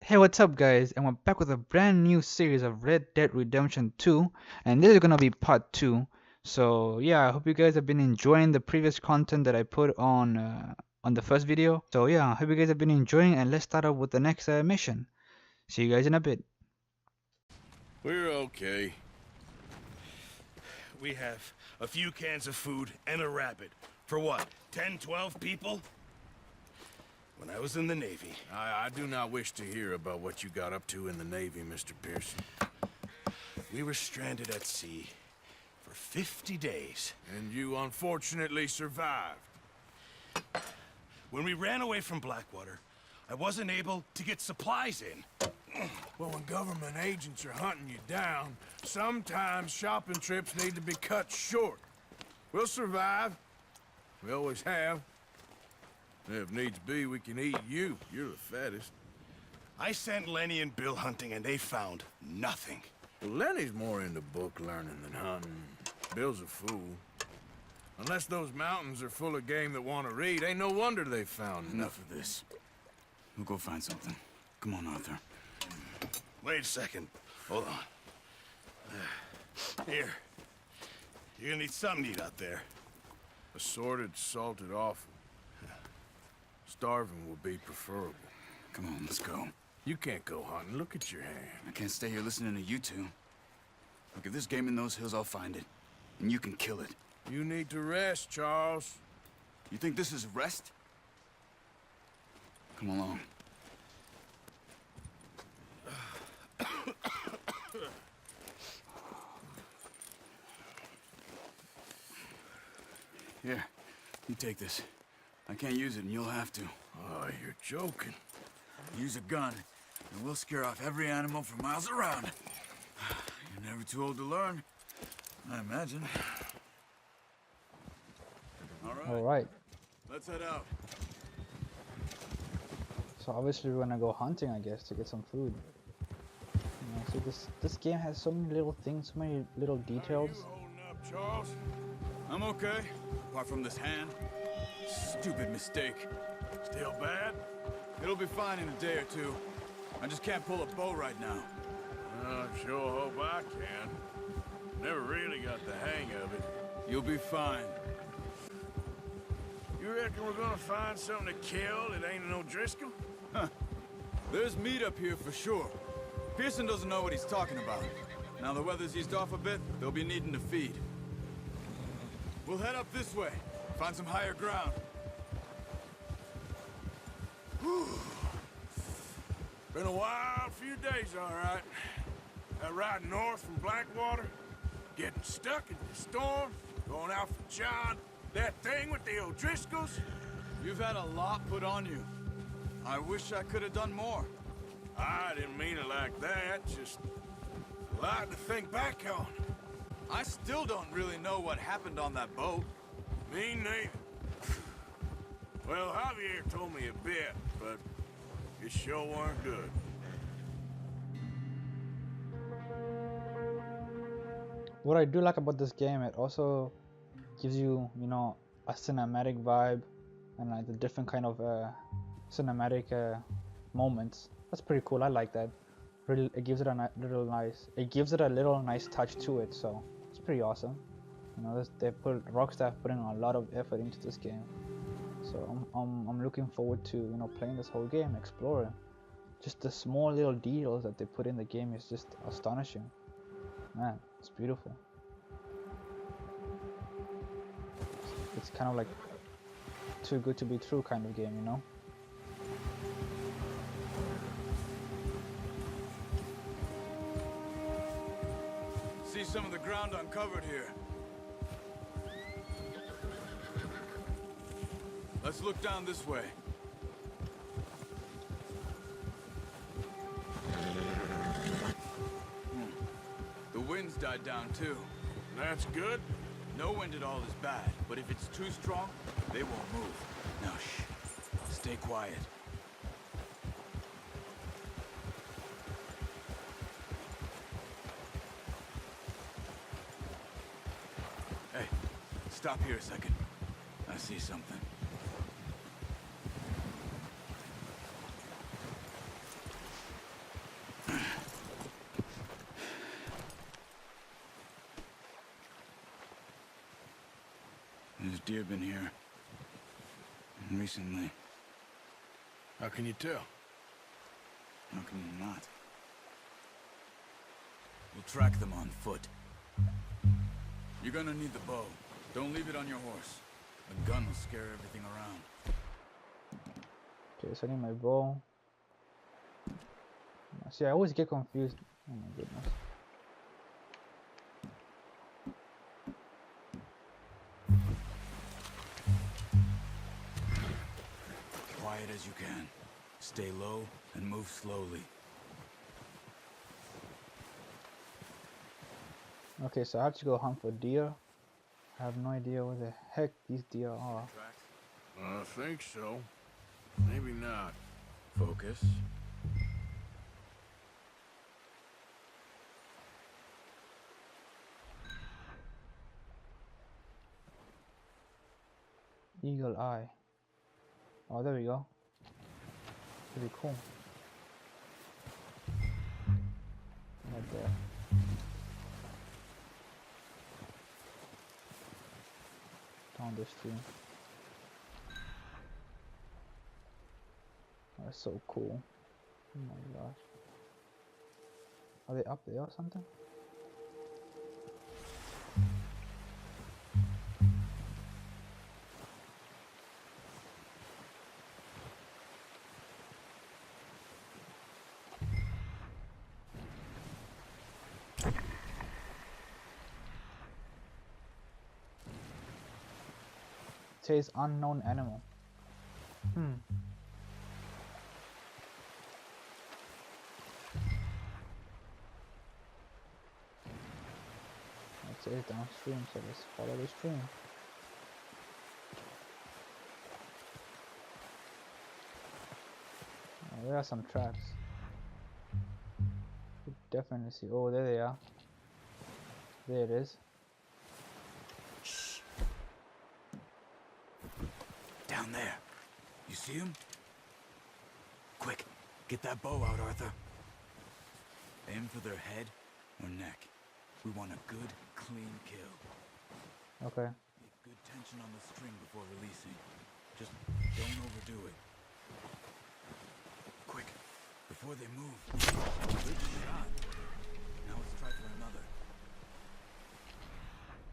Hey, what's up, guys? And we're back with a brand new series of Red Dead Redemption 2, and this is gonna be part 2. So yeah, I hope you guys have been enjoying the previous content that I put on the first video. So yeah, I hope you guys have been enjoying, and let's start off with the next mission. See you guys in a bit. We're okay. We have a few cans of food and a rabbit. For what, 10, 12 people? When I was in the Navy. I do not wish to hear about what you got up to in the Navy, Mr. Pearson. We were stranded at sea for 50 days. And you unfortunately survived. When we ran away from Blackwater, I wasn't able to get supplies in. Well, when government agents are hunting you down, sometimes shopping trips need to be cut short. We'll survive. We always have. If needs be, we can eat you. You're the fattest. I sent Lenny and Bill hunting and they found nothing. Well, Lenny's more into book learning than hunting. Bill's a fool. Unless those mountains are full of game that want to read, ain't no wonder they found Enough of this. We'll go find something. Come on, Arthur. Wait a second. Hold on. Here. You're gonna need something to eat out there. Assorted, salted offal. Starving will be preferable. Come on, let's go. You can't go hunting. Look at your hand. I can't stay here listening to you two. Look, if there's game in those hills, I'll find it. And you can kill it. You need to rest, Charles. You think this is rest? Come along. Here, you take this. I can't use it, and you'll have to. Oh, you're joking. Use a gun, and we'll scare off every animal for miles around. You're never too old to learn, I imagine. All right. Let's head out. So obviously we're gonna go hunting, I guess, to get some food. So this game has so many little things, so many little details. How you holding up, Charles? I'm okay, apart from this hand. Stupid mistake. Still bad? It'll be fine in a day or two. I just can't pull a bow right now. I sure hope I can. Never really got the hang of it. You'll be fine. You reckon we're gonna find something to kill that ain't no Driscoll? There's meat up here for sure. Pearson doesn't know what he's talking about. Now the weather's eased off a bit, they'll be needing to feed. We'll head up this way. Find some higher ground. Whew. Been a wild few days, all right. That ride north from Blackwater, getting stuck in the storm, going out for John, that thing with the O'Driscolls. You've had a lot put on you. I wish I could have done more. I didn't mean it like that, just a lot to think back on. I still don't really know what happened on that boat. Me neither. Well, Javier told me a bit, but it sure weren't good. What I do like about this game, it also gives you, a cinematic vibe and like the different kind of cinematic moments. That's pretty cool. I like that. Really, it gives it a little nice touch to it. So it's pretty awesome. Rockstar putting a lot of effort into this game. So I'm looking forward to playing this whole game, exploring. Just the small little details that they put in the game is just astonishing. Man, it's beautiful. It's kind of like too good to be true kind of game, See some of the ground uncovered here. Let's look down this way. The wind's died down too. That's good. No wind at all is bad, but if it's too strong, they won't move. Now shh. Stay quiet. Hey, stop here a second. I see something. deer been here? Recently. How can you tell? How can you not? We'll track them on foot. You're gonna need the bow. Don't leave it on your horse. A gun will scare everything around. Okay, so I need my bow. See, I always get confused. Oh my goodness. Quiet as you can. Stay low and move slowly. Okay, so I have to go hunt for deer. I have no idea where the heck these deer are. I think so. Maybe not. Focus. Eagle eye. Oh, there we go. Pretty cool. Right there. Down the stream. That's so cool. Oh my gosh. Are they up there or something? It says unknown animal. It says downstream, so let's follow the stream. Oh, there are some tracks. You definitely see. Oh, there they are. There it is. Down there. You see him? Quick, get that bow out, Arthur. Aim for their head or neck. We want a good, clean kill. Okay. Keep good tension on the string before releasing. Just don't overdo it. Quick, before they move. Good shot. Now let's try for another.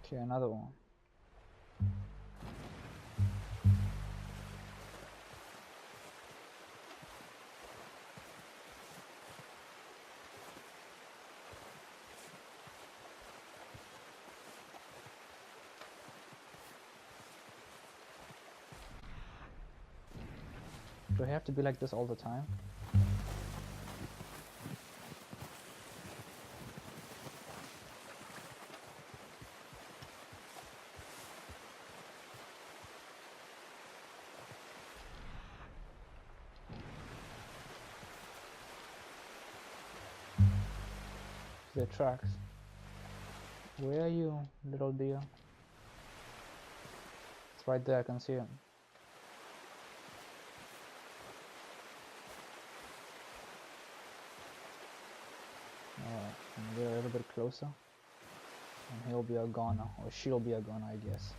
Okay, another one. Do I have to be like this all the time? The tracks. Where are you, little deer? It's right there, I can see it. Alright, I'm get a little bit closer. And he'll be a goner, or she'll be a goner, I guess.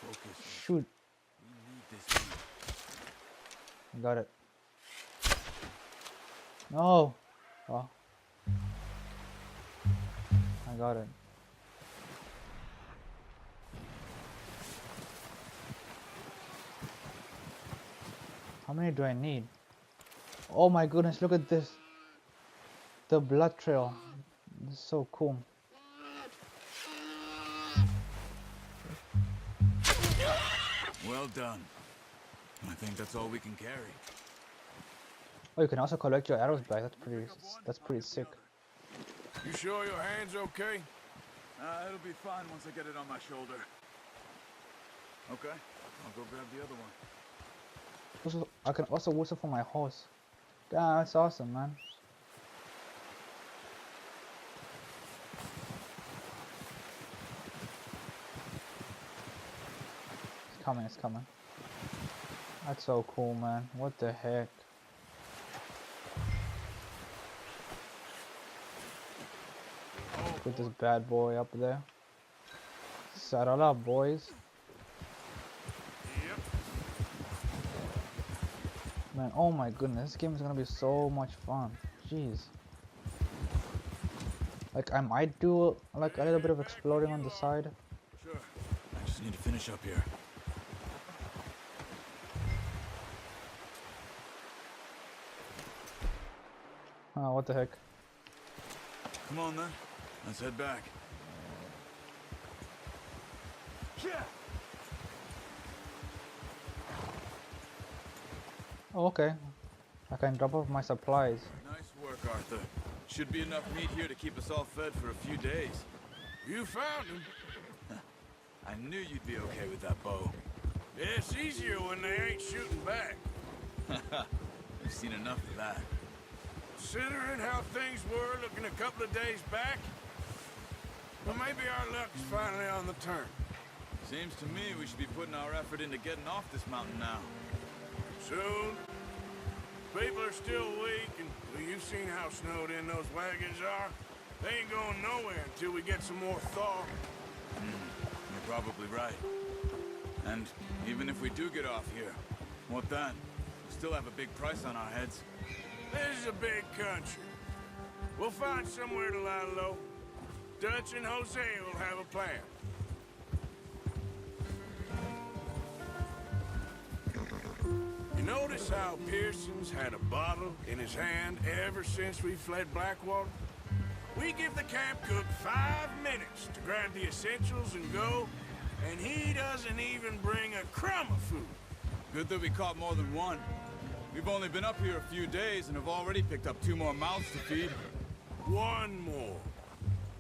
Focus. Shoot! We need this thing. Got it. No! Oh. I got it. How many do I need? Oh my goodness, look at this. The blood trail. This is so cool. Well done. I think that's all we can carry. Oh, you can also collect your arrows back. That's pretty sick. You sure your hand's okay? It'll be fine once I get it on my shoulder. Okay, I'll go grab the other one. Also, I can also whistle for my horse. Damn, that's awesome, man. It's coming, it's coming. That's so cool, man. What the heck? Put this bad boy up there. Saddle up, boys. Yep. Man, oh my goodness, this game is gonna be so much fun. Jeez. Like, I might do like a little bit of exploring on the side. Sure. I just need to finish up here. Oh, what the heck? Come on then. Let's head back. Yeah. Oh, okay. I can drop off my supplies. Nice work, Arthur. Should be enough meat here to keep us all fed for a few days. You found him. I knew you'd be okay with that bow. Yeah, it's easier when they ain't shooting back. I've seen enough of that. Considering how things were looking a couple of days back, well, maybe our luck is finally on the turn. Seems to me we should be putting our effort into getting off this mountain now. Soon. People are still weak, and well, you've seen how snowed in those wagons are. They ain't going nowhere until we get some more thaw. You're probably right. And even if we do get off here, what then? We still have a big price on our heads. This is a big country. We'll find somewhere to lie low. Dutch and Jose will have a plan. You notice how Pearson's had a bottle in his hand ever since we fled Blackwater? We give the camp cook 5 minutes to grab the essentials and go, and he doesn't even bring a crumb of food. Good that we caught more than one. We've only been up here a few days and have already picked up 2 more mouths to feed. One more.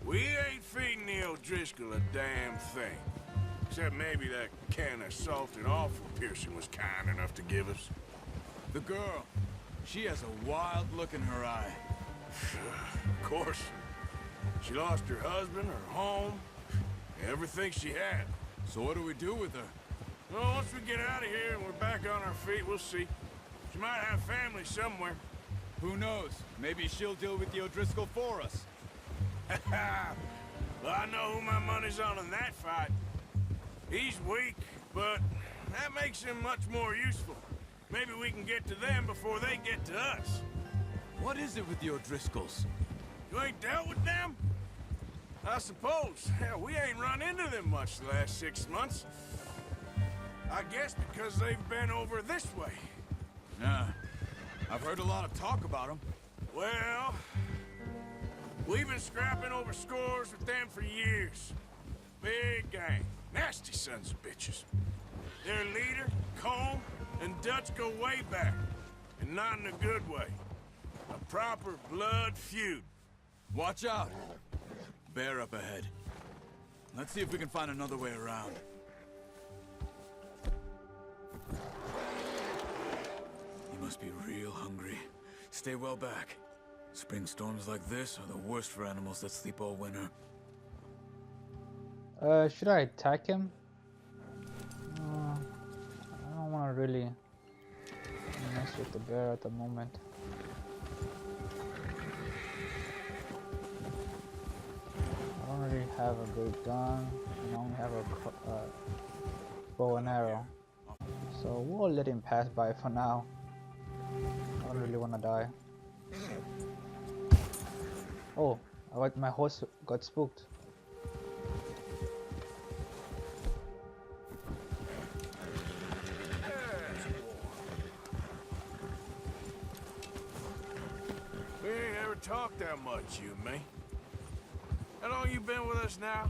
We ain't feeding the O'Driscoll a damn thing. Except maybe that can of salted offal Pearson was kind enough to give us. The girl, she has a wild look in her eye. Of course. She lost her husband, her home, everything she had. So what do we do with her? Well, once we get out of here and we're back on our feet, we'll see. She might have family somewhere. Who knows? Maybe she'll deal with the O'Driscoll for us. Well, I know who my money's on in that fight. He's weak, but that makes him much more useful. Maybe we can get to them before they get to us. What is it with the O'Driscolls? You ain't dealt with them? I suppose. Hell, we ain't run into them much the last 6 months. I guess because they've been over this way. Yeah, I've heard a lot of talk about them. Well, we've been scrapping over scores with them for years. Big gang. Nasty sons of bitches. Their leader, Combe, and Dutch go way back. And not in a good way. A proper blood feud. Watch out. Bear up ahead. Let's see if we can find another way around. You must be real hungry. Stay well back. Spring storms like this are the worst for animals that sleep all winter. Should I attack him? I don't want to really mess with the bear at the moment. I don't really have a good gun. I only have a bow and arrow. So we'll let him pass by for now. I don't really want to die. Oh, my horse got spooked. We ain't ever talked that much, you and me. How long you been with us now?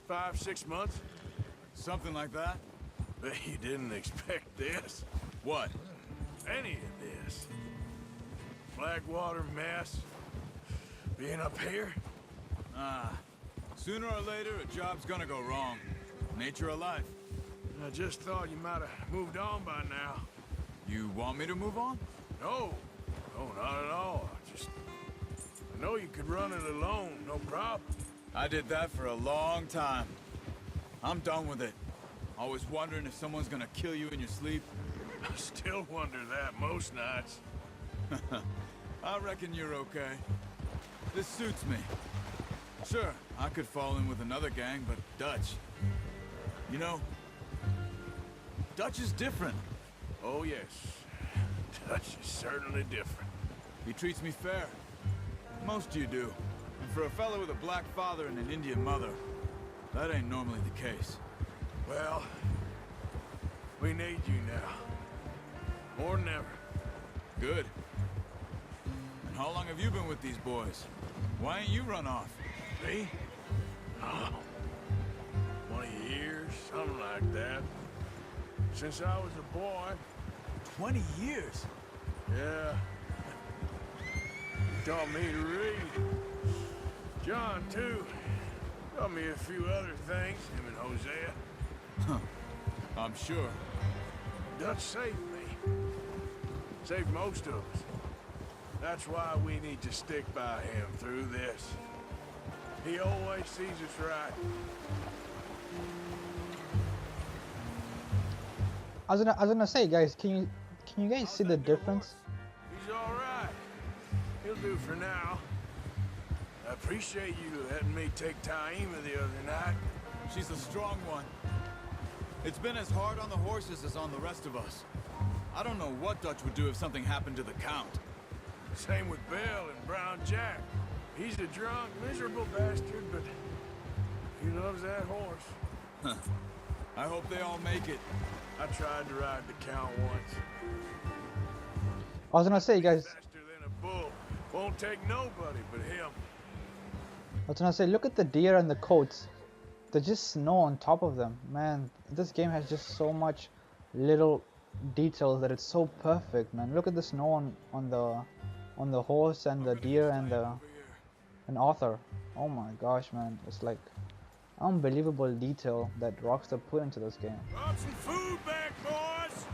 5, 6 months? Something like that? Bet you didn't expect this. What? Any of this. Blackwater mess. Being up here? Sooner or later, a job's gonna go wrong. Nature of life. I just thought you might have moved on by now. You want me to move on? No. No, not at all. I know you could run it alone, no problem. I did that for a long time. I'm done with it. Always wondering if someone's gonna kill you in your sleep. I still wonder that most nights. I reckon you're okay. This suits me. Sure, I could fall in with another gang, but Dutch... You know, Dutch is different. Oh, yes. Dutch is certainly different. He treats me fair. Most of you do. And for a fellow with a black father and an Indian mother, that ain't normally the case. Well, we need you now. More than ever. Good. And how long have you been with these boys? Why ain't you run off? Me? Oh, 20 years, something like that. Since I was a boy. 20 years? Yeah. He taught me to read. John, too. Taught me a few other things, him and Hosea. Huh. I'm sure. Dutch saved me. Saved most of us. That's why we need to stick by him through this. He always sees us right. I was gonna say, guys, can you guys see the difference? He's all right. He'll do for now. I appreciate you letting me take Taima the other night. She's a strong one. It's been as hard on the horses as on the rest of us. I don't know what Dutch would do if something happened to the Count. Same with Bill and Brown Jack. He's a drunk, miserable bastard, but he loves that horse. Huh. I hope they all make it. I tried to ride the Count once. I was gonna say, guys. Faster than a bull. Won't take nobody but him. I was gonna say, look at the deer and the coats. There's just snow on top of them. Man, this game has just so much little details that it's so perfect, man. Look at the snow on the horse and the deer and Arthur. Oh my gosh, man. It's like unbelievable detail that Rockstar put into this game. Brought some food back, boys!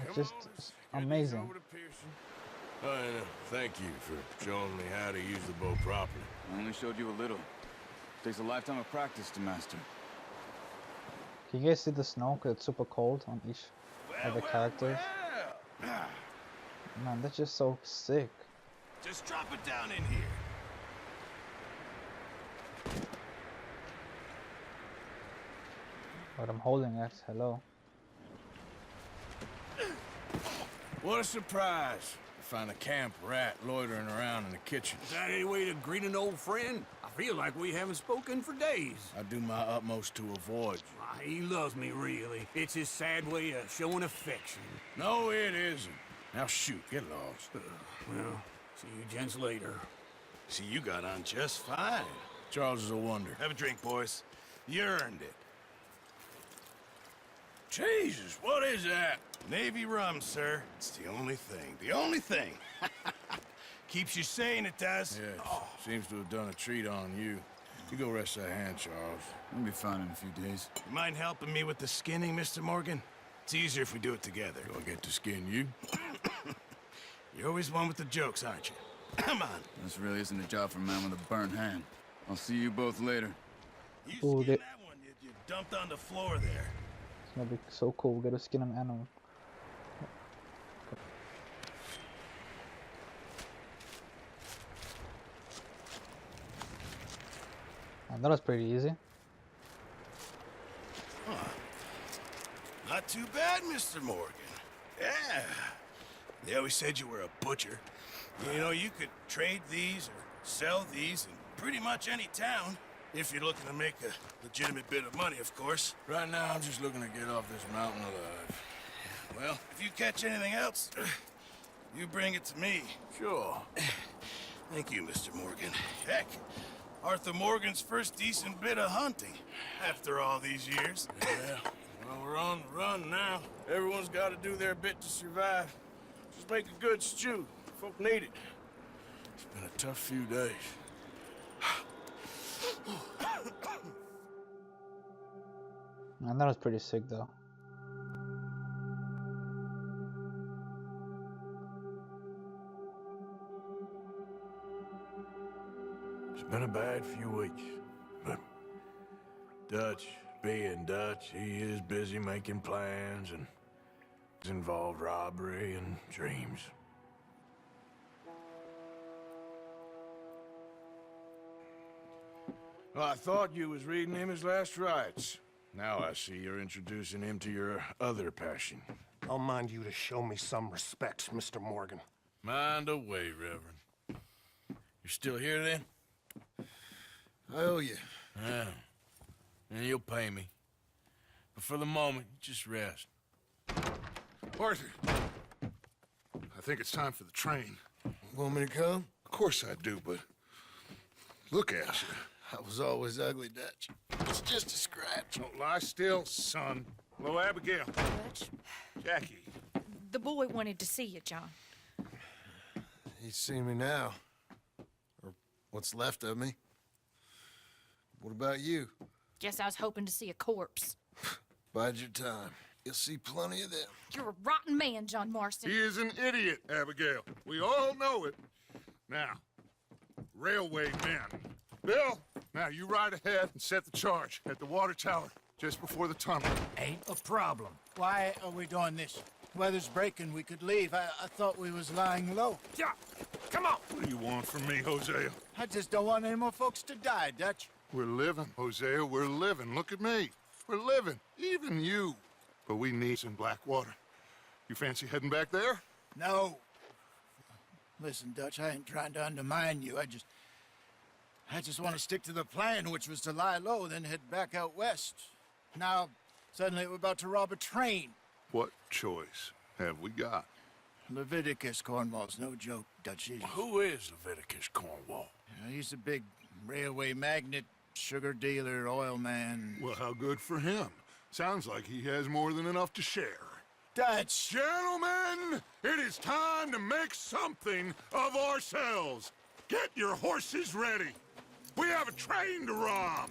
It's just amazing. Thank you for showing me how to use the bow properly. I only showed you a little. Takes a lifetime of practice to master. Can you guys see the snow? Because it's super cold on each of the characters. Man, that's just so sick. Just drop it down in here. But I'm holding it. Hello. What a surprise. To find a camp rat loitering around in the kitchen. Is that any way to greet an old friend? I feel like we haven't spoken for days. I do my utmost to avoid you. Ah, he loves me, really. It's his sad way of showing affection. No, it isn't. Now shoot, get lost. Well, see you gents later. See, you got on just fine. Charles is a wonder. Have a drink, boys. You earned it. Jesus, what is that? Navy rum, sir. It's the only thing. The only thing. Keeps you sane, it does. Yes, seems to have done a treat on you. You go rest that hand, Charles. We'll be fine in a few days. You mind helping me with the skinning, Mr. Morgan? It's easier if we do it together. Do I get to skin you? You're always one with the jokes, aren't you? Come on. This really isn't a job for a man with a burnt hand. I'll see you both later. You Ooh, skin that one you dumped on the floor there. It's gonna be so cool. We get to skin an animal. And that was pretty easy. Not too bad, Mr. Morgan. Yeah. They always said you were a butcher. You know, you could trade these or sell these in pretty much any town. If you're looking to make a legitimate bit of money, of course. Right now, I'm just looking to get off this mountain alive. Well, if you catch anything else, you bring it to me. Sure. Thank you, Mr. Morgan. Heck, Arthur Morgan's first decent bit of hunting after all these years. Yeah. Well, we're on the run now. Everyone's got to do their bit to survive. Just make a good stew. Folk need it. It's been a tough few days. And that was pretty sick, though. It's been a bad few weeks, but Dutch, being Dutch, he is busy making plans and it's involved robbery and dreams. Well, I thought you was reading him his last rites. Now I see you're introducing him to your other passion. I'll mind you to show me some respect, Mr. Morgan. Mind away, Reverend. You're still here, then? I owe you. Yeah. And you'll pay me. But for the moment, just rest. Arthur, I think it's time for the train. Want me to come? Of course I do, but look at you. I was always ugly, Dutch. It's just a scratch. Don't lie still, son. Hello, Abigail. Dutch, Jackie. the boy wanted to see you, John. He's seen me now. Or what's left of me. What about you? Guess I was hoping to see a corpse. Bide your time. You'll see plenty of them. You're a rotten man, John Marston. He is an idiot, Abigail. We all know it. Now, railway men. Bill, now you ride ahead and set the charge at the water tower just before the tunnel. Ain't a problem. Why are we doing this? Weather's breaking, we could leave. I thought we was lying low. Yeah, come on. What do you want from me, Hosea? I just don't want any more folks to die, Dutch. We're living, Hosea, we're living. Look at me. We're living, even you. But we need some Blackwater. You fancy heading back there? No. Listen, Dutch, I ain't trying to undermine you. I just want to stick to the plan, which was to lie low, then head back out west. Now, suddenly we're about to rob a train. What choice have we got? Leviticus Cornwall's no joke, Dutch. Who is Leviticus Cornwall? He's a big railway magnate, sugar dealer, oil man. Well, how good for him. Sounds like he has more than enough to share. Dutch! Gentlemen, it is time to make something of ourselves. Get your horses ready. We have a train to rob.